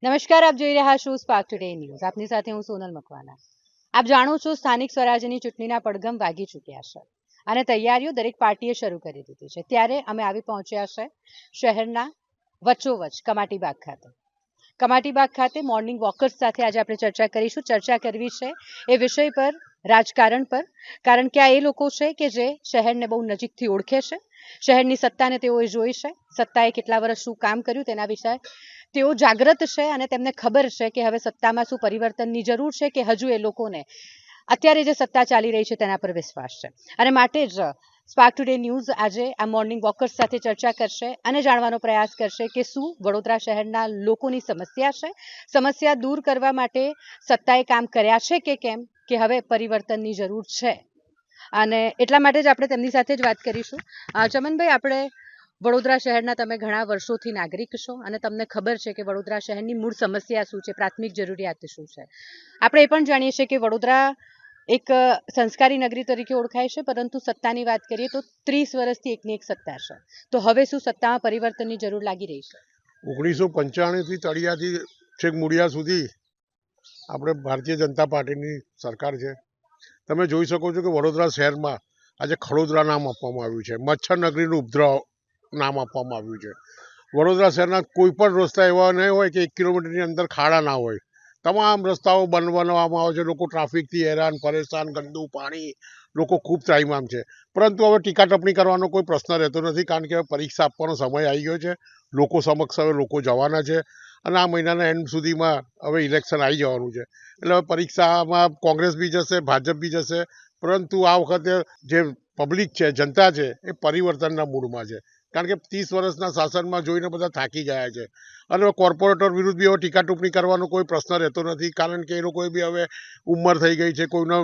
નમસ્કાર, આપ જોઈ રહ્યા છો સ્પાર્ક ટુડે ન્યૂઝ. આપની સાથે હું સોનલ મકવાના. આપ જાણો છો, સ્થાનિક સ્વરાજ્યની ચૂંટણીના પડઘમ વાગી ચૂક્યા છે અને તૈયારીઓ દરેક પાર્ટીએ શરૂ કરી દીધી છે. ત્યારે અમે આવી પહોંચ્યા છે શહેરના વચ્ચોવચ્ચ કમાટીબાગ ખાતે. કમાટીબાગ ખાતે મોર્નિંગ વોકર્સ સાથે આજે આપણે ચર્ચા કરીશું. ચર્ચા કરવી છે એ વિષય પર, રાજકારણ પર, કારણ કે આ એ લોકો છે કે જે શહેરને બહુ નજીકથી ઓળખે છે. શહેરની સત્તાને તેઓએ જોઈ છે, સત્તાએ કેટલા વર્ષ શું કામ કર્યું તેના વિશે તેઓ જાગૃત છે અને તેમને ખબર છે કે હવે સત્તામાં શું પરિવર્તનની જરૂર છે કે હજુ એ લોકોને અત્યારે જે સત્તા ચાલી રહી છે તેના પર વિશ્વાસ છે. અને માટે જ સ્પાર્ક ટુડે ન્યૂઝ આજે આ મોર્નિંગ વોકર્સ સાથે ચર્ચા કરશે અને જાણવાનો પ્રયાસ કરશે કે શું વડોદરા શહેરના લોકોની સમસ્યા છે, સમસ્યા દૂર કરવા માટે સત્તાએ કામ કર્યા છે કે કેમ, કે હવે પરિવર્તનની જરૂર છે. અને એટલા માટે જ આપણે તેમની સાથે જ વાત કરીશું. ચમનભાઈ, આપણે વડોદરા શહેરના તમે ઘણા વર્ષોથી નાગરિક છો અને તમને ખબર છે કે વડોદરા શહેરની મૂળ સમસ્યા શું છે, પ્રાથમિક જરૂરિયાત શું છે. આપણે એ પણ જાણીએ છીએ કે વડોદરા એક સંસ્કારી નગરી તરીકે ઓળખાય છે, પરંતુ સત્તાની વાત કરીએ તો 30 વર્ષથી એકની એક સત્તા છે. તો હવે શું સત્તામાં પરિવર્તનની જરૂર લાગી રહી છે? 1995થી તળિયાથી છેક મૂળિયા સુધી આપણે ભારતીય જનતા પાર્ટીની સરકાર છે. તમે જોઈ શકો છો કે વડોદરા શહેરમાં આજે ખડોદરા નામ આપવામાં આવ્યું છે, મચ્છર નગરીનું ઉપદ્રવ નામ આપવામાં આવ્યું છે. વડોદરા શહેરના કોઈ પણ રસ્તા એવા નહીં હોય કે 1 કિલોમીટરની અંદર ખાડા ના હોય. તમામ રસ્તાઓ બનાવવામાં આવે છે. લોકો ટ્રાફિકથી હેરાન પરેશાન, ગંદુ પાણી, લોકો ખૂબ ત્રાહિમામ છે. પરંતુ હવે ટીકા ટિપ્પણી કરવાનો કોઈ પ્રશ્ન રહેતો નથી, કારણ કે હવે પરીક્ષા આપવાનો સમય આવી ગયો છે. લોકો સમક્ષ હવે લોકો જવાના છે અને આ મહિનાના એન્ડ સુધીમાં હવે ઇલેક્શન આવી જવાનું છે. એટલે હવે પરીક્ષામાં કોંગ્રેસ બી જશે, ભાજપ બી જશે, પરંતુ આ વખતે જે પબ્લિક છે, જનતા છે, એ પરિવર્તનના મૂડમાં છે. કારણ કે 30 વર્ષના શાસનમાં જોઈને બધા થાકી ગયા છે અને કોર્પોરેટર વિરુદ્ધ બી હવે ટીકા ટિપ્પણી કરવાનો કોઈ પ્રશ્ન રહેતો નથી, કારણ કે એ લોકોએ બી હવે ઉંમર થઈ ગઈ છે, કોઈનો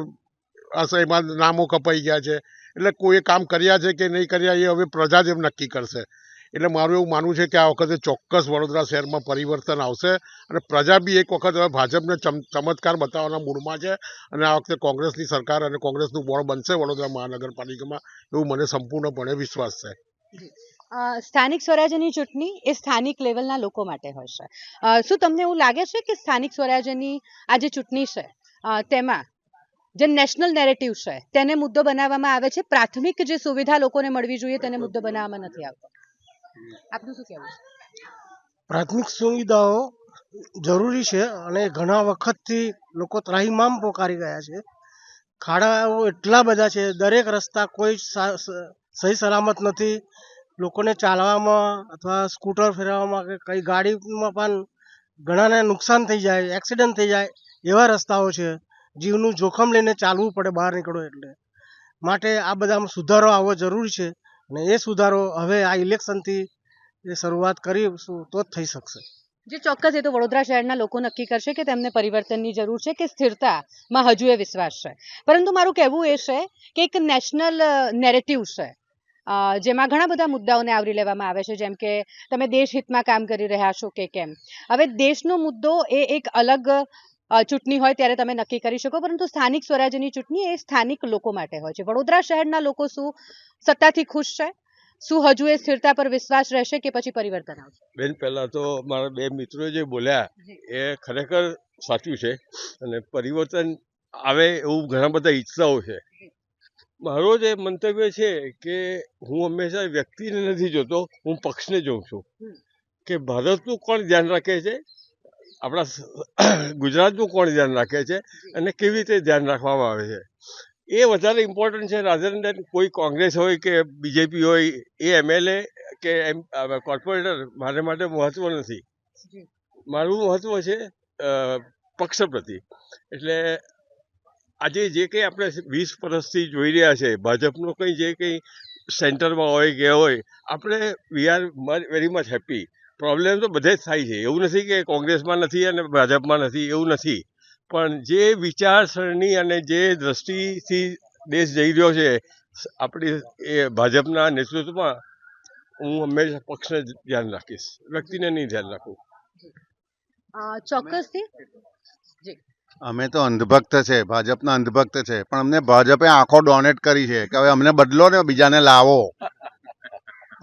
એમાં નામો કપાઈ ગયા છે. એટલે કોઈએ કામ કર્યા છે કે નહીં કર્યા એ હવે પ્રજા જ એમ નક્કી કરશે. એટલે મારું એવું માનવું છે કે આ વખતે ચોક્કસ વડોદરા શહેરમાં પરિવર્તન આવશે અને પ્રજા બી એક વખત હવે ભાજપને ચમત્કાર બતાવવાના મૂડમાં છે અને આ વખતે કોંગ્રેસની સરકાર અને કોંગ્રેસનું બોર્ડ બનશે વડોદરા મહાનગરપાલિકામાં, એવું મને સંપૂર્ણપણે વિશ્વાસ છે. સ્થાનિક સ્વરાજ્યની ચૂંટણી એ સ્થાનિક લેવલના લોકો માટે હોય છે. શું તમને એવું લાગે છે કે સ્થાનિક સ્વરાજ્યની આ જે ચૂંટણી છે તેમાં જે નેશનલ નેરેટિવ છે તેને મુદ્દો બનાવવામાં આવે છે, પ્રાથમિક જે સુવિધા લોકોને મળવી જોઈએ તેને મુદ્દો બનાવવામાં નથી આવતો? આપનું શું કહેવું છે? પ્રાથમિક સુવિધાઓ જરૂરી છે અને ઘણા વખતથી લોકો ત્રાહિમામ પોકારી ગયા છે. ખાડાઓ એટલા બધા છે, દરેક રસ્તા કોઈ સહી સલામત નથી. લોકોને ચાલવામાં અથવા સ્કૂટર ફેરવવામાં કે કઈ ગાડીમાં પણ ઘણાને નુકસાન થઈ જાય, એક્સિડન્ટ થઈ જાય એવા રસ્તાઓ છે. જીવનું જોખમ લઈને ચાલવું પડે બહાર નીકળો એટલે. માટે આ બધામાં સુધારો આવવો જરૂરી છે અને એ સુધારો હવે આ ઇલેક્શનથી એ શરૂઆત કરીશું તો જ થઈ શકશે. જે ચોક્કસ એ તો વડોદરા શહેરના લોકો નક્કી કરશે કે તેમને પરિવર્તનની જરૂર છે કે સ્થિરતામાં હજુ એ વિશ્વાસ છે. પરંતુ મારું કહેવું એ છે કે એક નેશનલ નેરેટિવ છે જેમાં ઘણા બધા મુદ્દાઓને આવરી લેવામાં આવે છે, જેમ કે તમે દેશહિતમાં કામ કરી રહ્યા છો કે કેમ. હવે દેશનો મુદ્દો એ એક અલગ ચૂંટણી હોય ત્યારે તમે નક્કી કરી શકો, પરંતુ સ્થાનિક સ્વરાજ્યની ચૂંટણી એ સ્થાનિક લોકો માટે હોય છે. વડોદરા શહેરના લોકો શું સત્તાથી ખુશ છે? શું હજુ એ સ્થિરતા પર વિશ્વાસ રહેશે કે પછી પરિવર્તન આવશે? બેન, પહેલા તો મારા બે મિત્રો જે બોલ્યા એ ખરેખર સાચું છે અને પરિવર્તન આવે એવું ઘણા બધા ઈચ્છાઓ છે. મારો જે મંતવ્ય છે કે હું હંમેશા વ્યક્તિને નથી જોતો, હું પક્ષને જોઉં છું કે ભારતનું કોણ ધ્યાન રાખે છે, આપણા ગુજરાતનું કોણ ધ્યાન રાખે છે અને કેવી રીતે ધ્યાન રાખવામાં આવે છે, એ વધારે ઇમ્પોર્ટન્ટ છે રાધર દેન કોઈ કોંગ્રેસ હોય કે બીજેપી હોય. એ એમએલએ કે કોર્પોરેટર મારે માટે મહત્વ નથી. મારું મહત્વ છે પક્ષ પ્રતિ. એટલે આજે જે કંઈ આપણે 20 વર્ષથી જોઈ રહ્યા છે, ભાજપનું કંઈ જે કંઈ સેન્ટરમાં હોય કે હોય, આપણે we are very much happy. Problem તો બધે જ થાય છે, એવું નથી કે કોંગ્રેસમાં નથી અને ભાજપમાં નથી, એવું નથી. પણ જે વિચારસરણી અને જે દ્રષ્ટિથી દેશ જઈ રહ્યો છે આપણી એ ભાજપના નેતૃત્વમાં, હું હંમેશા પક્ષને ધ્યાન રાખીશ, વ્યક્તિને નહીં ધ્યાન રાખું. ચોક્કસથી અમે તો અંધભક્ત છે, ભાજપના અંધભક્ત છે, પણ અમને ભાજપે આંખો ડોનેટ કરી છે કે હવે અમને બદલો ને બીજાને લાવો.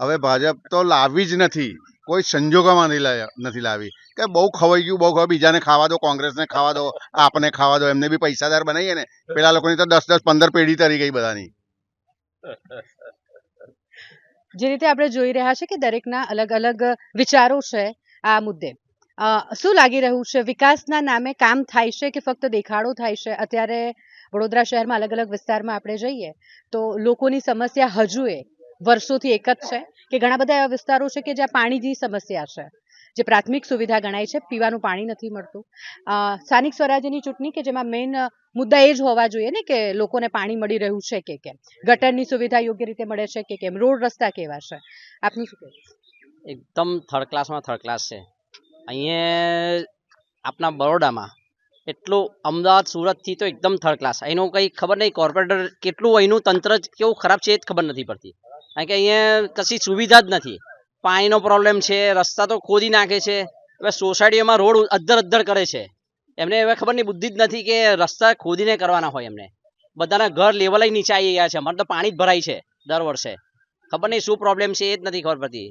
હવે ભાજપ તો લાવી જ નથી. કોઈ સંજોગોમાં નથી લાવી કે બહુ ખવાઈ ગયું બહુ ખવાય બીજાને ખાવા દો, કોંગ્રેસને ખાવા દો, આપને ખાવા દો, એમને બી પૈસાદાર બનાવીએ ને. પેલા લોકોની તો 10-10, 15 પેઢી તરી ગઈ બધાની. જે રીતે આપણે જોઈ રહ્યા છે કે દરેકના અલગ અલગ વિચારો છે આ મુદ્દે. શું લાગી રહ્યું છે, વિકાસના નામે કામ થાય છે કે ફક્ત દેખાડો થાય છે? અત્યારે વડોદરા શહેરમાં અલગ અલગ વિસ્તારમાં આપણે જઈએ તો લોકોની સમસ્યા હજુ વર્ષોથી એક જ છે કે ઘણા બધા એવા વિસ્તારો છે કે જ્યાં પાણીની સમસ્યા છે, જે પ્રાથમિક સુવિધા ગણાય છે, પીવાનું પાણી નથી મળતું. સ્થાનિક સ્વરાજ્યની ચૂંટણી કે જેમાં મેઇન મુદ્દા એ જ હોવા જોઈએ ને કે લોકોને પાણી મળી રહ્યું છે કે કેમ, ગટરની સુવિધા યોગ્ય રીતે મળે છે કે કેમ, રોડ રસ્તા કેવા છે, આપનું શું કહેવું? એકદમ થર્ડ ક્લાસમાં થર્ડ ક્લાસ છે અહીંયા આપણા બરોડામાં. એટલું અમદાવાદ સુરતથી તો એકદમ થર્ડ ક્લાસ. અહીંનું કંઈ ખબર નહીં, કોર્પોરેટર કેટલું અહીંનું તંત્ર કેવું ખરાબ છે એ જ ખબર નથી પડતી. કારણ કે અહીંયા કશી સુવિધા જ નથી. પાણીનો પ્રોબ્લેમ છે, રસ્તા તો ખોદી નાખે છે. હવે સોસાયટીઓમાં રોડ અદ્ધર કરે છે. એમને હવે ખબર નહીં, બુદ્ધિ જ નથી કે રસ્તા ખોદીને કરવાના હોય. એમને બધાના ઘર લેવલ નીચે આવી ગયા છે. અમારે તો પાણી જ ભરાય છે દર વર્ષે. ખબર નહીં શું પ્રોબ્લેમ છે એ જ નથી ખબર પડતી.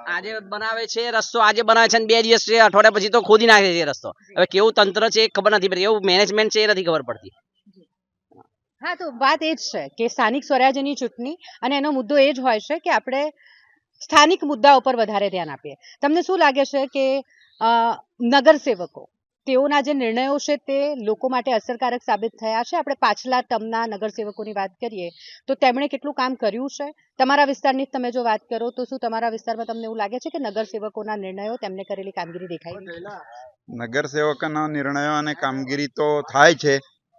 આજે બનાવે છે રસ્તો, આજે બનાવે છે 2 દિવસ છે, અઠવાડિયા પછી તો ખોદી નાખે છે રસ્તો. હવે કેવું તંત્ર છે એ ખબર નથી પડતી, એવું મેનેજમેન્ટ છે એ નથી ખબર પડતી. હા, તો વાત એ જ છે કે સ્થાનિક સ્વરાજ્યની ચૂંટણી અને એનો મુદ્દો એ જ હોય છે કે આપણે સ્થાનિક મુદ્દા ઉપર વધારે ધ્યાન આપીએ. તમને શું લાગે છે કે નગરસેવકો તેઓના જે નિર્ણયો છે તે લોકો માટે અસરકારક સાબિત થયા છે? આપણે પાછલા ટર્મના નગરસેવકોની વાત કરીએ તો તેમણે કેટલું કામ કર્યું છે? તમારા વિસ્તારની તમે જો વાત કરો તો શું તમારા વિસ્તારમાં તમને એવું લાગે છે કે નગરસેવકોના નિર્ણયો તેમને કરેલી કામગીરી દેખાય? નગરસેવકોના નિર્ણયો અને કામગીરી તો થાય છે,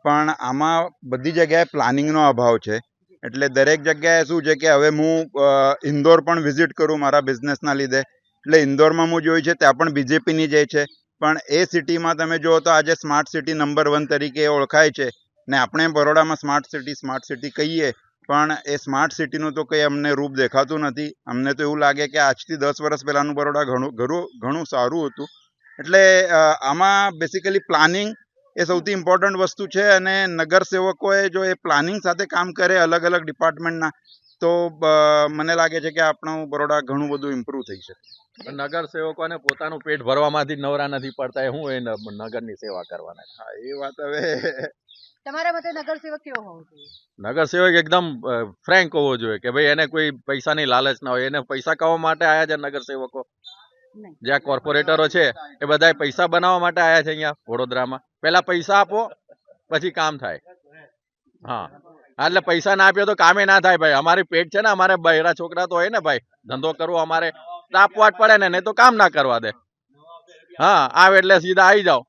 પણ આમાં બધી જગ્યાએ પ્લાનિંગનો અભાવ છે. એટલે દરેક જગ્યાએ શું છે કે હવે હું ઇન્દોર પણ વિઝિટ કરું મારા બિઝનેસના લીધે, એટલે ઇન્દોરમાં હું જોયું છે ત્યાં પણ બીજેપીની જાય છે. પણ એ સિટીમાં તમે જુઓ તો આજે સ્માર્ટ સિટી નંબર 1 તરીકે ઓળખાય છે ને આપણે બરોડામાં સ્માર્ટ સિટી કહીએ, પણ એ સ્માર્ટ સિટીનું તો કંઈ અમને રૂપ દેખાતું નથી. અમને તો એવું લાગે કે આજથી 10 વર્ષ પહેલાંનું બરોડા ઘણું સારું હતું. એટલે આમાં બેસિકલી પ્લાનિંગ એ સૌથી ઇમ્પોર્ટન્ટ વસ્તુ છે. અને નગરસેવકોએ જો એ પ્લાનિંગ સાથે કામ કરે અલગ અલગ ડિપાર્ટમેન્ટના, તો મને લાગે છે કે આપણું બરોડા ઘણું બધું ઇમ્પ્રૂવ થઈ શકે. નગરસેવકોને પોતાનું પેટ ભરવામાંથી નવરા નથી પડતા, હું એ નગરની સેવા કરવાના. હા, એ વાત હવે તમારા મતે નગરસેવક કેવો હોવો જોઈએ? નગરસેવક એકદમ ફ્રેન્ક હોવો જોઈએ કે ભાઈ એને કોઈ પૈસાની લાલચ ના હોય. એને પૈસા કમાવા માટે આયા છે નગરસેવકો. જ્યાં કોર્પોરેટરો છે એ બધા પૈસા બનાવવા માટે આયા છે અહીંયા વડોદરામાં. પહેલા પૈસા આપો પછી કામ થાય. હા, એટલે પૈસા ના આપ્યો તો કામે ના થાય ભાઈ. અમારી પેટ છે ને, અમારે બૈરા છોકરા તો હોય ને ભાઈ, ધંધો કરવો અમારે આપવા જ પડે ને, નહીં તો કામ ના કરવા દે. હા, આવે એટલે સીધા આવી જાઓ.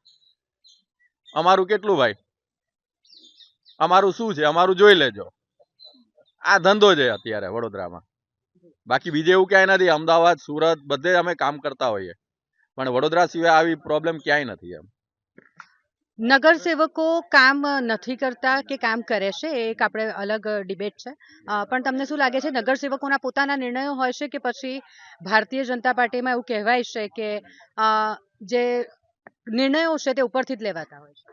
અમારું કેટલું ભાઈ, અમારું શું છે અમારું જોઈ લેજો. આ ધંધો છે અત્યારે વડોદરામાં. બાકી બીજે એવું ક્યાંય નથી. અમદાવાદ, સુરત બધે અમે કામ કરતા હોઈએ, પણ વડોદરા સિવાય આવી પ્રોબ્લેમ ક્યાંય નથી. એમ નગરસેવકો કામ નથી કરતા કે કામ કરે છે એ એક આપણે અલગ ડિબેટ છે. પણ તમને શું લાગે છે, નગરસેવકોના પોતાના નિર્ણયો હોય છે કે પછી ભારતીય જનતા પાર્ટીમાં એવું કહેવાય છે કે જે નિર્ણયો છે તે ઉપરથી જ લેવાતા હોય છે?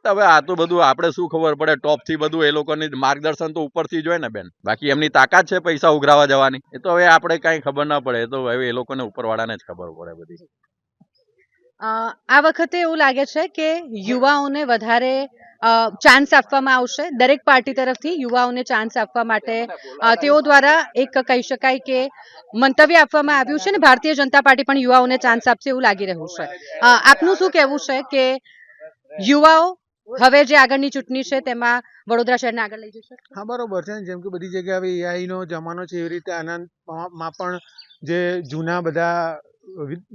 હવે આ તો બધું આપણે શું ખબર પડે, ટોપ થી બધું એ લોકોની માર્ગદર્શન તો ઉપરથી જ હોય ને બેન. બાકી એમની તાકાત છે પૈસા ઉઘરાવા જવાની, એ તો હવે આપણે કઈ ખબર ના પડે. એ તો હવે એ લોકોને ઉપરવાળાને જ ખબર પડે બધી. આ વખતે એવું લાગે છે કે યુવાઓને વધારે ચાન્સ આપવામાં આવશે. દરેક પાર્ટી તરફથી યુવાઓને ચાન્સ આપવા માટે તેઓ દ્વારા એક કહી શકાય કે મંતવ્ય આપવામાં આવ્યું છે ને ભારતીય જનતા પાર્ટી પણ યુવાઓને ચાન્સ આપશે એવું લાગી રહ્યું છે. આપનું શું કહેવું છે કે યુવાઓ હવે જે આગળની ચૂંટણી છે તેમાં વડોદરા શહેરને આગળ લઈ જશે? હા, બરોબર છે. જેમ કે બધી જગ્યાએ હવે AI નો જમાનો છે, એવી રીતે આનંદમાં પણ જે જૂના બધા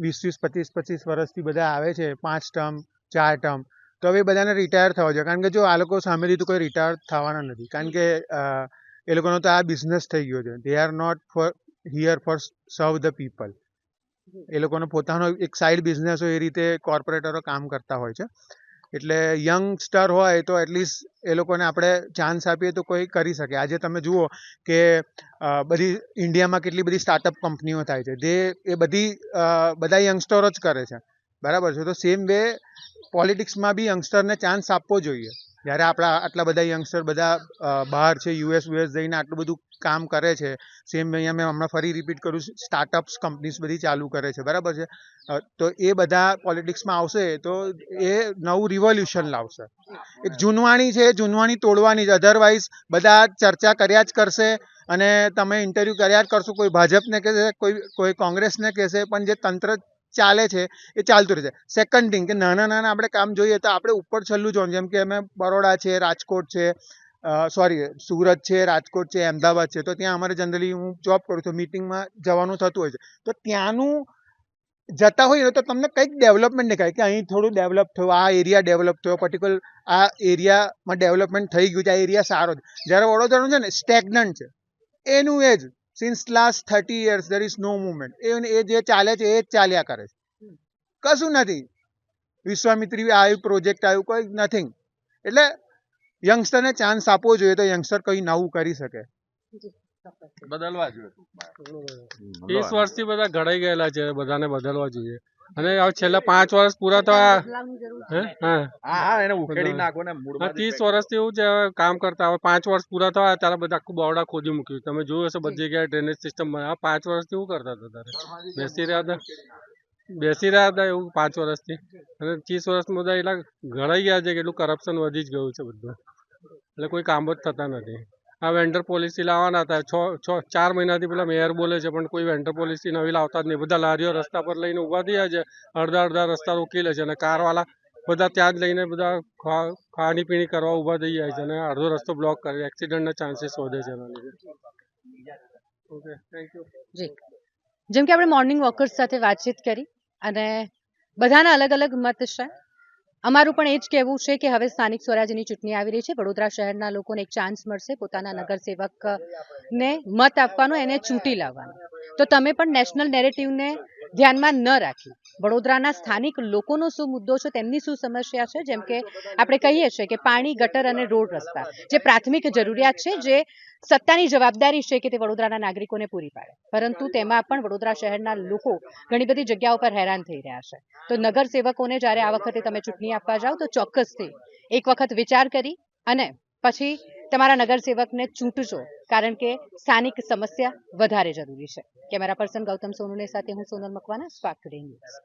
20-25 વર્ષથી બધા આવે છે, 5 ટર્મ 4 ટર્મ, તો હવે બધાને રિટાયર થવા જોઈએ. કારણ કે જો આ લોકો સામેથી તો કોઈ રિટાયર થવાના નથી, કારણ કે એ લોકોનો તો આ બિઝનેસ થઈ ગયો છે. They are not for here for serve the people. એ લોકોનો પોતાનો એક સાઈડ બિઝનેસ હોય, એ રીતે કોર્પોરેટરો કામ કરતા હોય છે. એટલે યંગસ્ટર હોય તો એટલીસ્ટ એ લોકોને આપણે ચાન્સ આપીએ તો કોઈ કરી શકે. આજે તમે જુઓ કે બધી ઇન્ડિયામાં કેટલી બધી સ્ટાર્ટઅપ કંપનીઓ થાય છે, એ બધા યંગસ્ટરો જ કરે છે, બરાબર છે. તો સેમ વે પોલિટિક્સમાં બી યંગસ્ટરને ચાન્સ આપવો જોઈએ. જ્યારે આપણા આટલા બધા યંગસ્ટર બધા બહાર છે, યુએસ જઈને આટલું બધું કામ કરે છે. સેમ અહીંયા મેં હમણાં ફરી રિપીટ કરું, સ્ટાર્ટઅપ્સ કંપનીઝ બધી ચાલુ કરે છે, બરાબર છે. તો એ બધા પોલિટિક્સમાં આવશે તો એ નવું રિવોલ્યુશન લાવશે. એક જૂનવાણી છે, જૂનવાણી તોડવાની છે. અધરવાઇઝ બધા ચર્ચા કર્યા જ કરશે અને તમે ઇન્ટરવ્યૂ કર્યા જ કરશો. કોઈ ભાજપને કહેશે, કોઈ કોંગ્રેસને કહેશે, પણ જે તંત્ર ચાલે છે એ ચાલતું રહેશે. સેકન્ડ થિંગ કે નાના નાના આપણે કામ જોઈએ તો આપણે ઉપર છેલ્લું જોવાનું, જેમ કે અમે બરોડા છે, રાજકોટ છે, સુરત છે, રાજકોટ છે, અમદાવાદ છે, તો ત્યાં અમારે જનરલી હું જોબ કરું છું, મિટિંગમાં જવાનું થતું હોય છે. તો ત્યાંનું જતા હોય તો તમને કંઈક ડેવલપમેન્ટ દેખાય કે અહીં થોડું ડેવલપ થયું, આ એરિયા ડેવલપ થયો, પર્ટિક્યુલર આ એરિયામાં ડેવલપમેન્ટ થઈ ગયું છે, આ એરિયા સારો છે. જ્યારે વડોદરાનું છે ને સ્ટેગ્નન્ટ છે, એનું એ જ since last 30 years there is no movement. એ જે ચાલે છે એ જ ચાલ્યા કરે છે, કશું નથી. વિશ્વામિત્રી આવ્યું, પ્રોજેક્ટ આવ્યું, કોઈ નથિંગ. એટલે યંગસ્ટરને ચાન્સ આપવો જોઈએ તો યંગસ્ટર કંઈ નવું કરી શકે. બદલવા જોઈએ. 30 વર્ષથી બધા ઘડાઈ ગયેલા છે, બધાને બદલવા જોઈએ. અને હવે છેલ્લા 5 વર્ષ પૂરા થવા, એને ઉખેડી નાખો ને મૂળમાં 30 વર્ષથી એવું છે કામ કરતા. હવે 5 વર્ષ પૂરા થવા ત્યારે બધા આખું બોરડા ખોદી મૂક્યું. તમે જોયું હશે બધી જગ્યાએ ડ્રેનેજ સિસ્ટમ. આ 5 વર્ષથી શું કરતા હતા તારે? બેસી રહ્યા હતા એવું 5 વર્ષથી. અને 30 વર્ષમાં બધા એટલા ઘડાઈ ગયા છે કે એટલું કરપ્શન વધી જ ગયું છે બધું. એટલે કોઈ કામ જ થતા નથી. આ વેન્ડર પોલિસી લાવવાના હતા, 4 મહિનાથી પેલા મેયર બોલે છે, પણ કોઈ વેન્ડર પોલિસી નવી લાવતા જ નહીં. બધા લારીઓ રસ્તા પર લઈને ઉભા થયા છે, અડધા રસ્તા રોકી લે છે, અને કારવાળા બધા ત્યાં જ લઈને બધા ખાણી પીણી કરવા ઉભા થઈ જાય છે, અને અડધો રસ્તો બ્લોક કરે. એક્સિડન્ટના ચાન્સીસ વધે છે એના લીધે. Okay, thank you. જી, જેમ કે આપણે મોર્નિંગ વોકર્સ સાથે વાતચીત કરી અને બધાના અલગ અલગ મત છે. અમારું પણ એ જ કહેવું છે કે હવે સ્થાનિક સ્વરાજ્યની ચૂંટણી આવી રહી છે. વડોદરા શહેરના લોકોને એક ચાન્સ મળશે પોતાના નગરસેવકને મત આપવાનો, એને ચૂંટી લાવવાનો. તો તમે પણ નેશનલ નેરેટિવને ધ્યાનમાં ન રાખી વડોદરાના સ્થાનિક લોકોનો શું મુદ્દો છે, તેમની શું સમસ્યા છે, જેમ કે આપણે કહીએ છીએ કે પાણી, ગટર અને રોડ રસ્તા જે પ્રાથમિક જરૂરિયાત છે, જે સત્તાની જવાબદારી છે કે તે વડોદરાના નાગરિકોને પૂરી પાડે, પરંતુ તેમાં પણ વડોદરા શહેરના લોકો ઘણી બધી જગ્યાઓ પર હેરાન થઈ રહ્યા છે. તો નગરસેવકોને જ્યારે આ વખતે તમે ચૂંટણી આપવા જાઓ તો ચોક્કસથી એક વખત વિચાર કરી અને પછી તમારા નગરસેવકને ચૂંટજો, કારણ કે સ્થાનિક સમસ્યા વધારે જરૂરી છે. કેમેરા પર્સન ગૌતમ સોનુને સાથે હું Sonal Makwana, spark today news.